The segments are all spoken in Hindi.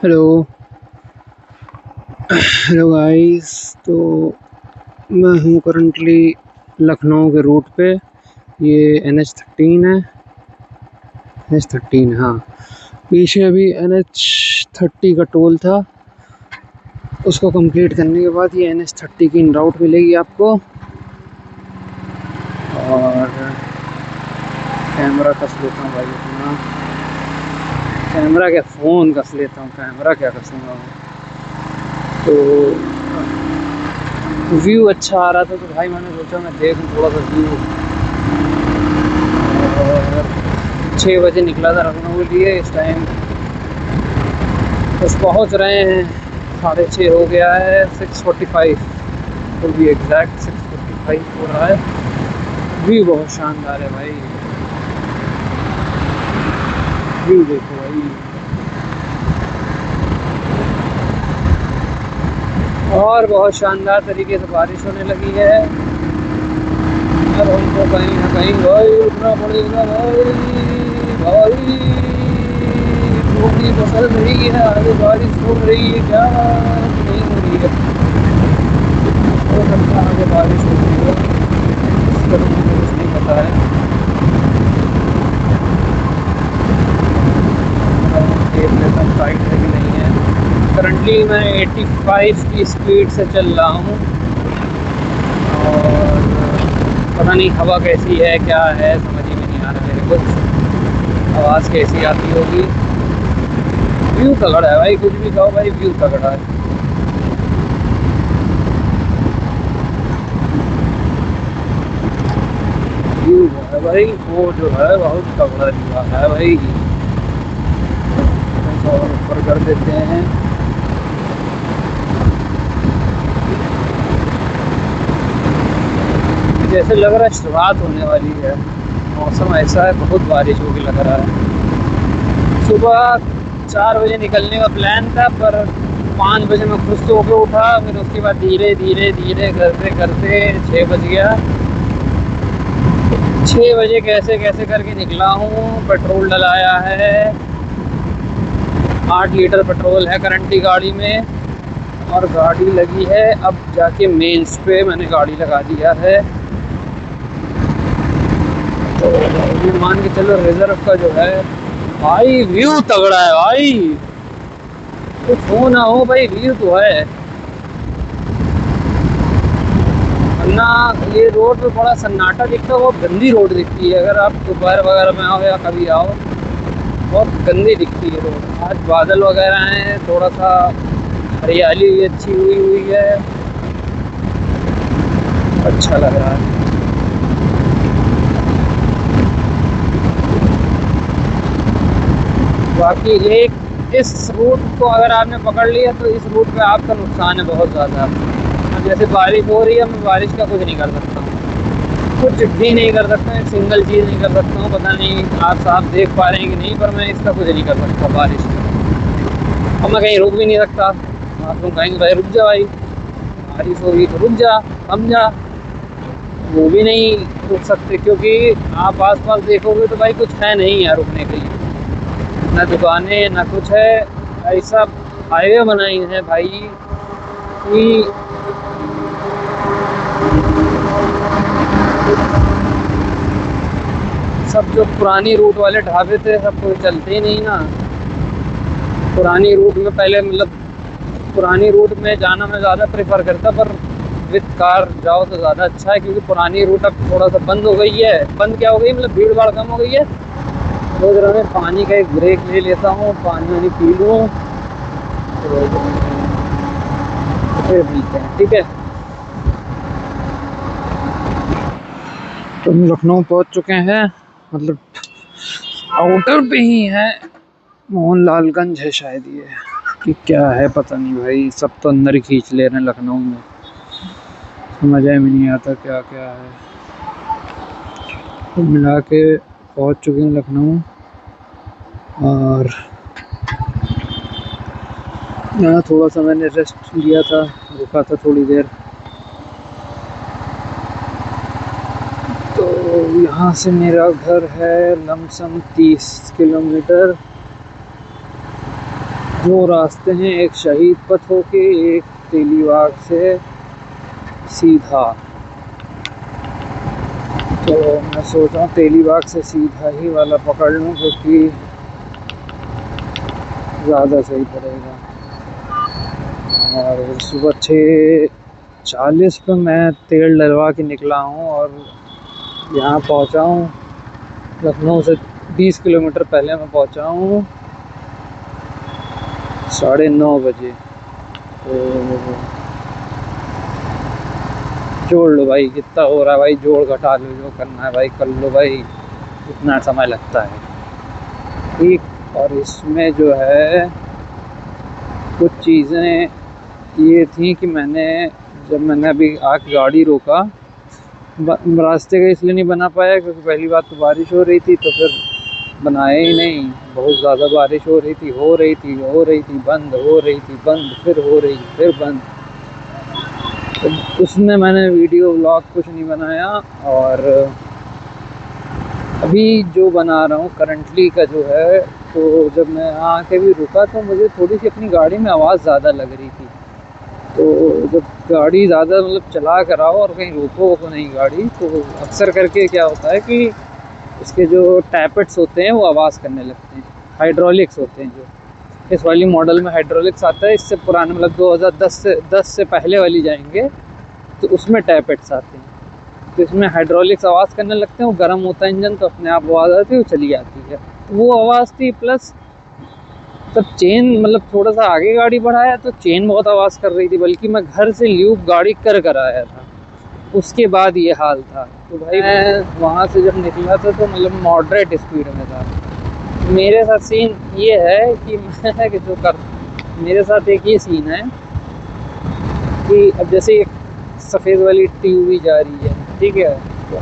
हेलो। Hello guys. तो मैं हूँ करंटली लखनऊ के रूट पे। ये NH13 है। NH13, हाँ। पीछे अभी NH30 का टोल था, उसको कंप्लीट करने के बाद ये NH30 की इन राउट मिलेगी आपको। और कैमरा कस लेता हूँ भाई अपना। कैमरा क्या, फ़ोन कस लेता हूँ, कैमरा क्या कसूँगा मैं। तो व्यू अच्छा आ रहा था तो भाई मैंने सोचा मैं देखूँ थोड़ा सा व्यू। और 6 बजे निकला था लखनऊ के लिए। इस टाइम बस पहुंच रहे हैं, 6:30 हो गया है। 6:45 तो भी एग्जैक्ट 6:45 हो रहा है। व्यू बहुत शानदार है भाई। व्यू देखो भाई। और बहुत शानदार तरीके से बारिश होने लगी है। अब हमको कहीं ना कहीं भाई उठना पड़ेगा भाई। भाई पूरी फसल रही है, आगे बारिश हो रही है क्या नहीं हो रही है। हो सकता है आगे बारिश हो रही है, इसका तो मुझे कुछ नहीं पता है। देख लेता हूँ टाइट है कि नहीं है। करंटली मैं 85 की स्पीड से चल रहा हूँ। और पता नहीं हवा कैसी है, क्या है, समझ ही में नहीं आ रहा मेरे को। आवाज़ कैसी आती होगी। व्यू तगड़ा है भाई, कुछ भी कहो भाई, व्यू तगड़ा है। व्यू है भाई, वो जो है बहुत तगड़ा व्यू है भाई। और ऊपर कर देते हैं। जैसे लग रहा है शुरुआत होने वाली है। मौसम ऐसा है, बहुत बारिश होगी लग रहा है। सुबह 4 बजे निकलने का प्लान था, पर 5 बजे मैं खुश तो होकर उठा। फिर उसके बाद धीरे धीरे धीरे करते करते 6 बज गया। 6 बजे कैसे कैसे करके निकला हूँ। पेट्रोल डलाया है, 8 लीटर पेट्रोल है करंटली गाड़ी में। और गाड़ी लगी है, अब जाके मेंस पे मैंने गाड़ी लगा दिया है। तो ये मान के चलो रिजर्व का जो है भाई, व्यू तगड़ा है भाई। कुछ हो ना हो भाई, व्यू तो है। वरना ये रोड पे बड़ा सन्नाटा दिखता है, वो गंदी रोड दिखती है। अगर आप दोपहर वगैरह में आओ या कभी आओ, बहुत गंदी दिखती है रोड। आज बादल वगैरह हैं, थोड़ा सा हरियाली भी अच्छी हुई हुई है, अच्छा लग रहा है। बाकी एक इस रूट को अगर आपने पकड़ लिया तो इस रूट पे आपका नुकसान है बहुत ज़्यादा। अब जैसे बारिश हो रही है, मैं बारिश का कुछ नहीं कर सकता हूँ, कुछ भी नहीं कर सकता, एक सिंगल चीज़ नहीं कर सकता हूँ। पता नहीं आप साहब देख पा रहे हैं कि नहीं, पर मैं इसका कुछ नहीं कर सकता बारिश का। अब मैं कहीं रुक भी नहीं सकता। आप लोग कहेंगे भाई रुक जा भाई, बारिश हो रही तो रुक जा, थम जा। वो भी नहीं रुक सकते, क्योंकि आप आस पास देखोगे तो भाई कुछ है नहीं है रुकने के लिए। ना दुकानें ना कुछ है। ऐसा हाईवे बनाई है भाई कि सब जो पुरानी रूट वाले ढाबे थे सब कोई चलते ही नहीं ना। पुरानी रूट में पहले मतलब पुरानी रूट में जाना मैं ज़्यादा प्रेफर करता, पर विद कार जाओ तो ज़्यादा अच्छा है। क्योंकि पुरानी रूट अब थोड़ा सा बंद हो गई है। बंद क्या हो गई, मतलब भीड़ भाड़ कम हो गई है। सोच रहा मैं पानी का एक ब्रेक ले लेता हूँ, पानी वानी पी लूँ तो फिर मिलते हैं, ठीक है। तो हम लखनऊ पहुँच चुके हैं, मतलब आउटर पे ही है। मोहनलालगंज है शायद ये, कि क्या है पता नहीं भाई। सब तो अंदर ही खींच ले रहे हैं लखनऊ में, समझ में नहीं आता क्या क्या है। तो मिला के पहुँच चुके हैं लखनऊ। और यहाँ थोड़ा सा मैंने रेस्ट लिया था, रुका था थोड़ी देर। तो यहाँ से मेरा घर है लमसम 30 किलोमीटर। दो रास्ते हैं, एक शहीद पथ होके, एक तेलीबाग से सीधा। तो मैं सोच रहा हूँ तेलीबाग से सीधा ही वाला पकड़ लूँ, क्योंकि ज़्यादा सही पड़ेगा। और सुबह 6:40 पे मैं तेल डलवा के निकला हूँ और यहाँ पहुँचा हूँ लखनऊ से 20 किलोमीटर पहले मैं पहुँचा हूँ 9:30 बजे। तो जोड़ लो भाई, कितना हो रहा है भाई, जोड़ घटा लो, जो करना है भाई कर लो भाई, इतना समय लगता है। ठीक, और इसमें जो है कुछ चीज़ें ये थी कि जब मैंने अभी आके गाड़ी रोका, रास्ते का इसलिए नहीं बना पाया क्योंकि पहली बात तो बारिश हो रही थी, तो फिर बनाया ही नहीं। बहुत ज़्यादा बारिश हो रही थी, बंद हो रही थी, बंद, फिर हो रही, फिर बंद। तो उसमें मैंने वीडियो व्लॉग कुछ नहीं बनाया। और अभी जो बना रहा हूँ करंटली का जो है, तो जब मैं आके भी रुका तो मुझे थोड़ी सी अपनी गाड़ी में आवाज़ ज़्यादा लग रही थी। तो जब गाड़ी ज़्यादा मतलब चला कर आओ और कहीं रोको को नहीं गाड़ी, तो अक्सर करके क्या होता है कि इसके जो टैपेट्स होते हैं वो आवाज़ करने लगते हैं। हाइड्रोलिक्स होते हैं, जो इस वाली मॉडल में हाइड्रोलिक्स आता है। इससे पुराने मतलब 2010 से पहले वाली जाएंगे तो उसमें टैपेट्स आते हैं। तो इसमें हाइड्रोलिक्स आवाज़ करने लगते हैं, वो गर्म होता है इंजन, तो अपने आप आवाज़ आती है, वो चली जाती है। तो वो आवाज़ थी, प्लस तब चेन मतलब थोड़ा सा आगे गाड़ी बढ़ाया तो चेन बहुत आवाज़ कर रही थी, बल्कि मैं घर से ल्यूब गाड़ी कर आया था, उसके बाद ये हाल था। तो भाई मैं वहाँ से जब निकला था तो मतलब मॉडरेट स्पीड में था। मेरे साथ सीन ये है कि मैं जो कर मेरे साथ एक ये सीन है कि अब जैसे एक सफ़ेद वाली टीवी जा रही है, ठीक है, तो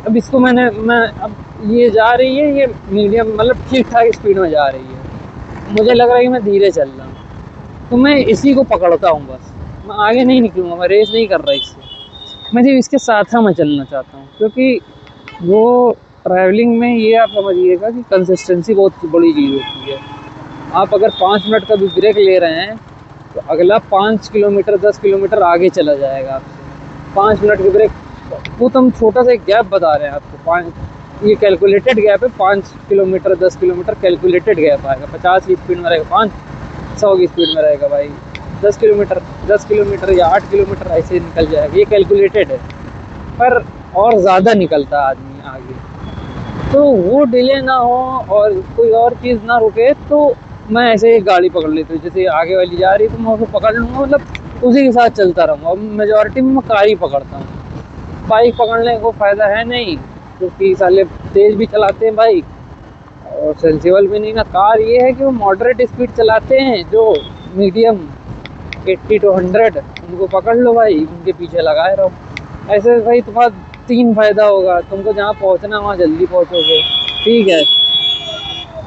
अब इसको मैं अब ये जा रही है, ये मीडियम मतलब ठीक ठाक स्पीड में जा रही है, मुझे लग रहा है कि मैं धीरे चल रहा हूँ, तो मैं इसी को पकड़ता हूँ बस। मैं आगे नहीं निकलूँगा, मैं रेस नहीं कर रहा इससे, मैं सिर्फ इसके साथ में चलना चाहता हूँ। क्योंकि वो ट्रैवलिंग में ये आप समझिएगा कि कंसिस्टेंसी बहुत बड़ी चीज़ होती है। आप अगर 5 मिनट का भी ब्रेक ले रहे हैं तो अगला 5 किलोमीटर 10 किलोमीटर आगे चला जाएगा आपसे। 5 मिनट के ब्रेक, वो तो हम छोटा सा एक गैप बता रहे हैं आपको। 5 ये कैलकुलेटेड गैप है, 5 किलोमीटर 10 किलोमीटर कैलकुलेटेड गैप आएगा। 50 की स्पीड में रहेगा, 500 की स्पीड में रहेगा भाई। 10 किलोमीटर या 8 किलोमीटर ऐसे निकल जाएगा, ये कैलकुलेटेड है। पर और ज़्यादा निकलता आदमी आगे, तो वो डिले ना हो और कोई और चीज़ ना रुके, तो मैं ऐसे एक गाड़ी पकड़ लेती हूँ। जैसे आगे वाली जा रही है तो मैं उसको पकड़ लूँगा, मतलब उसी के साथ चलता रहूँगा। मेजॉरिटी में मैं कार ही पकड़ता हूँ, बाइक पकड़ने को फ़ायदा है नहीं, क्योंकि साले तेज़ भी चलाते हैं बाइक और सेंसिबल भी नहीं ना। कार ये है कि वो मॉडरेट स्पीड चलाते हैं, जो मीडियम 80 to 100, उनको पकड़ लो भाई, उनके पीछे लगाए रहो। ऐसे भाई तुम्हारा 3 फ़ायदा होगा, तुमको जहाँ पहुँचना वहाँ जल्दी पहुँचोगे, ठीक है।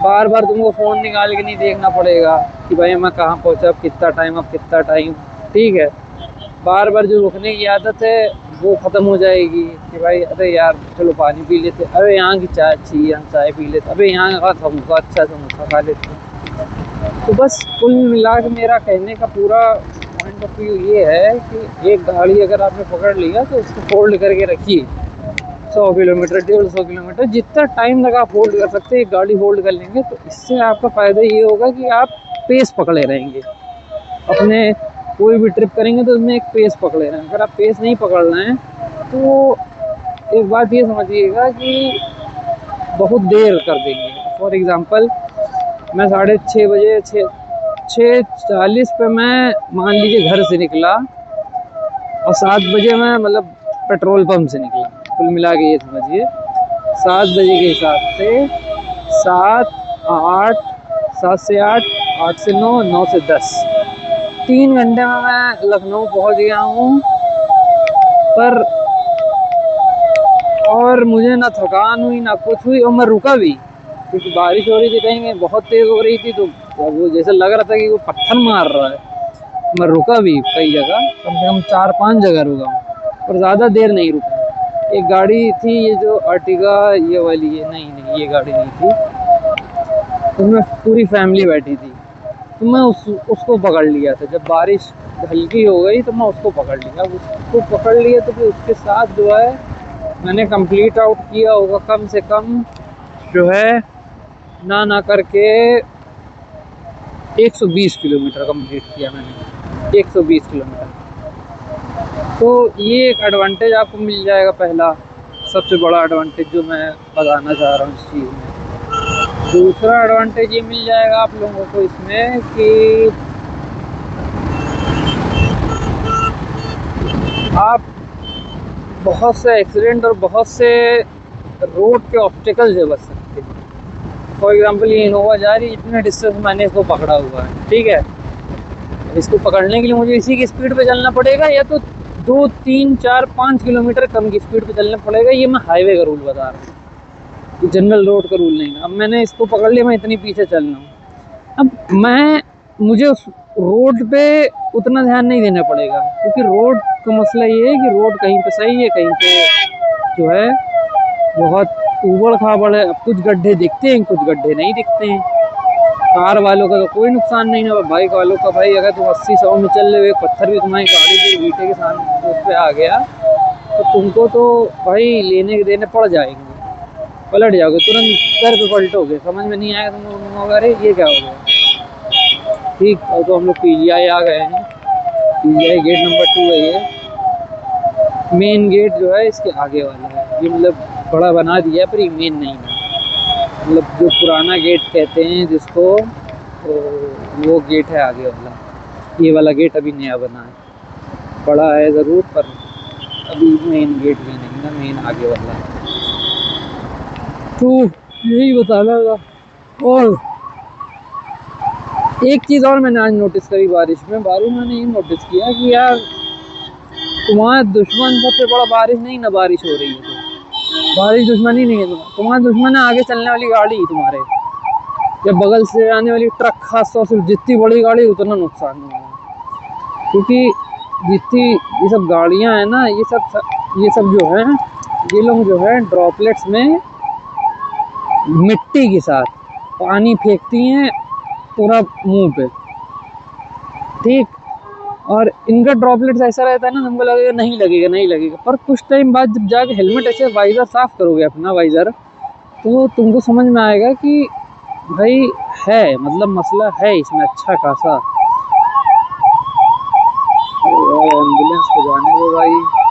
बार बार तुमको फ़ोन निकाल के नहीं देखना पड़ेगा कि भाई मैं कहाँ पहुँचा, अब कितना टाइम, ठीक है। बार बार जो रुकने की आदत है वो ख़त्म हो जाएगी कि भाई अरे यार चलो पानी पी लेते, अरे यहाँ की चाय अच्छी है हम चाय पी लेते, अबे यहाँ का समोसा अच्छा, समोसा खा लेते। तो बस कुल मिला के मेरा कहने का पूरा पॉइंट ऑफ व्यू ये है कि एक गाड़ी अगर आपने पकड़ लिया तो उसको होल्ड करके रखिए। 100 किलोमीटर 150 किलोमीटर जितना टाइम लगा आप होल्ड कर सकते हैं, एक गाड़ी होल्ड कर लेंगे तो इससे आपका फ़ायदा ये होगा कि आप पेस पकड़े रहेंगे। अपने कोई भी ट्रिप करेंगे तो उसमें एक पेस पकड़े रहें। अगर आप पेस नहीं पकड़ रहे हैं तो एक बात ये समझिएगा कि बहुत देर कर देंगे। फॉर एग्ज़ाम्पल मैं 6:30 बजे 6:40 पे मैं मान लीजिए घर से निकला और 7 बजे मैं मतलब पेट्रोल पंप से निकला। कुल मिला के ये समझिए 7 बजे के हिसाब से 7, 8, 7 से 8, 8 से 9, 9 से 10, 3 घंटे में मैं लखनऊ पहुंच गया हूँ। पर और मुझे ना थकान हुई ना कुछ हुई, और मैं रुका भी क्योंकि बारिश हो रही थी, कहीं बहुत तेज़ हो रही थी, तो वो जैसे लग रहा था कि वो पत्थर मार रहा है। मैं रुका भी कई जगह, कम से कम 4-5 जगह रुका हूँ, और ज़्यादा देर नहीं रुका। एक गाड़ी थी ये जो अर्टिगा ये वाली, ये नहीं ये गाड़ी नहीं थी, उसमें पूरी फैमिली बैठी थी। तो मैं उसको पकड़ लिया था। जब बारिश हल्की हो गई तो मैं उसको पकड़ लिया। उसको पकड़ लिया तो फिर उसके साथ जो है मैंने कंप्लीट आउट किया होगा कम से कम जो है ना करके 120 किलोमीटर कंप्लीट किया मैंने, 120 किलोमीटर। तो ये एक एडवांटेज आपको मिल जाएगा, पहला सबसे बड़ा एडवांटेज जो मैं बताना चाह रहा हूँ इस चीज़ में। दूसरा एडवांटेज ये मिल जाएगा आप लोगों को इसमें कि आप बहुत से एक्सीडेंट और बहुत से रोड के ऑब्स्टिकल से बच सकते हैं। फॉर एग्जांपल ये इनोवा जा रही है, इतने डिस्टेंस मैंने इसको पकड़ा हुआ है, ठीक है। इसको पकड़ने के लिए मुझे इसी की स्पीड पे चलना पड़ेगा, या तो 2, 3, 4, 5 किलोमीटर कम की स्पीड पे चलना पड़ेगा। ये मैं हाईवे का रूल बता रहा हूँ, जनरल रोड का रूल नहीं। अब मैंने इसको पकड़ लिया, मैं इतनी पीछे चल रहा हूँ। अब मुझे उस रोड पे उतना ध्यान नहीं देना पड़ेगा, क्योंकि रोड का मसला ये है कि रोड कहीं पे सही है, कहीं पे जो है बहुत उबड़ खाबड़ है। अब कुछ गड्ढे दिखते हैं, कुछ गड्ढे नहीं दिखते हैं। कार वालों का तो कोई नुकसान नहीं है, बाइक वालों का भाई अगर तुम 80-100 में चल रहे हो, एक पत्थर भी तुम्हारी गाड़ी के ईंटे के सामने उस पर आ गया तो तुमको तो भाई लेने के देने पड़ जाएंगे, पलट जाओगे तुरंत, कर पे पलटोगे। समझ में नहीं आएगा तुमको, अरे ये क्या हो गया। ठीक, और तो हम लोग PGI आ गए हैं। PGI गेट नंबर 2 है ये। मेन गेट जो है इसके आगे वाला है ये, मतलब बड़ा बना दिया है पर ये मेन नहीं है। मतलब जो पुराना गेट कहते हैं जिसको, तो वो गेट है आगे वाला। ये वाला गेट अभी नया बना है, बड़ा है ज़रूर पर अभी मेन गेट भी नहीं ना, मेन आगे वाला है। तो यही बताना था। और एक चीज़ और मैंने आज नोटिस करी बारिश में मैंने ये नोटिस किया कि यार तुम्हारा दुश्मन सबसे बड़ा बारिश नहीं ना, बारिश हो रही है तो बारिश दुश्मनी नहीं है। तुम्हारा दुश्मन है आगे चलने वाली गाड़ी तुम्हारे, या बगल से आने वाली ट्रक। खासतौर से जितनी बड़ी गाड़ी उतना नुकसान होगा, क्योंकि जितनी ये सब गाड़ियां हैं ना, ये सब जो है, ये लोग जो है ड्रॉपलेट्स में मिट्टी के साथ पानी फेंकती हैं पूरा मुंह पे, ठीक। और इनका ड्रॉपलेट्स ऐसा रहता है ना, तुमको लगेगा नहीं लगेगा, पर कुछ टाइम बाद जब जाके हेलमेट ऐसे वाइजर साफ करोगे अपना वाइजर, तो तुमको समझ में आएगा कि भाई है, मतलब मसला है इसमें अच्छा खासा। एम्बुलेंस को जाने दो भाई।